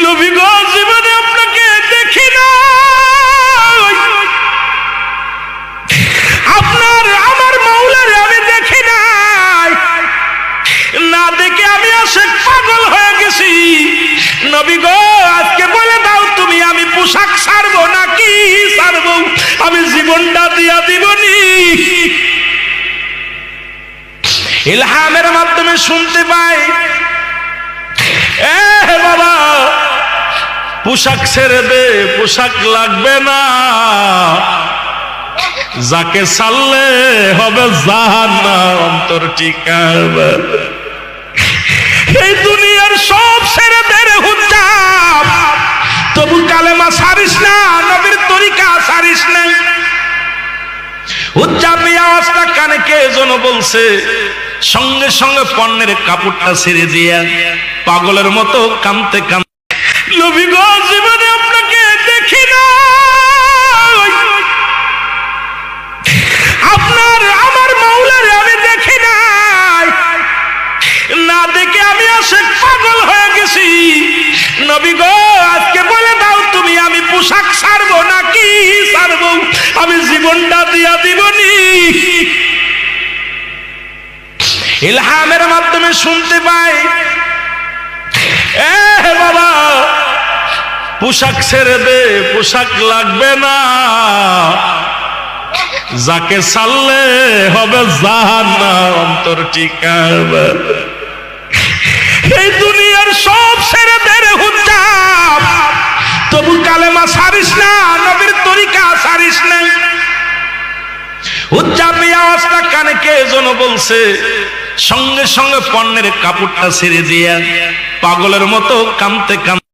নবী গো জীবনে আপনাকে দেখি না, আপনার আমার মাওলারে আমি দেখি নাই, না দেখে আমি আশিক পাগল হয়ে গেছি। নবী গো আজকে বলে দাও তুমি আমি পোশাক ছাড়বো নাকি ছাড়বো, আমি জীবনটা দিয়া দিবনি। ইলহামের মাধ্যমে শুনতে পাই, এ বাবা পোশাক ছেড়ে দে, পোশাক লাগবে না, যাকে ছাড়লে হবে জাহান্নাম অন্তর ঠিকানা। এই দুনিয়ার সব ছেড়ে দে রে হুজ্জাব, তবু কালেমা ছাড়িস না, নবীর তরিকা ছাড়িস না। হুজ্জাব এই আওয়াজটা কানে কে যেন বলছে, সঙ্গে সঙ্গে পণ্যের কাপড়টা ছেড়ে দিয়ে পাগলের মতো কাঁদতে কাঁদতে, নবী গো জীবনে আপনাকে দেখি না, আপনার আমার মাওলারে আমি দেখি নাই, না দেখে আমি আশিক পাগল হয়ে গেছি। নবী গো আজকে বলে দাও তুমি আমি পোশাক ছাড়বো নাকি ছাড়বো, আমি জীবনটা দিয়া দিবনি। ইলহামের মাধ্যমে শুনতে পাই, এ বাবা পোশাক ছেড়ে দে, পোশাক লাগবে না, যাকে ছাড়লে হবে জাহান্নাম অন্তর ঠিকানা। এই দুনিয়ার সব ছেড়ে দে রে হুজ্জাব, তবু কালেমা ছাড়িস না, নবীর তরিকা ছাড়িস না। হুজ্জাব এই আওয়াজটা কানে কে যেন বলছে, সঙ্গে সঙ্গে পণ্যের কাপড়টা ছেড়ে দিয়ে পাগলের মতো কাঁদতে কাঁদতে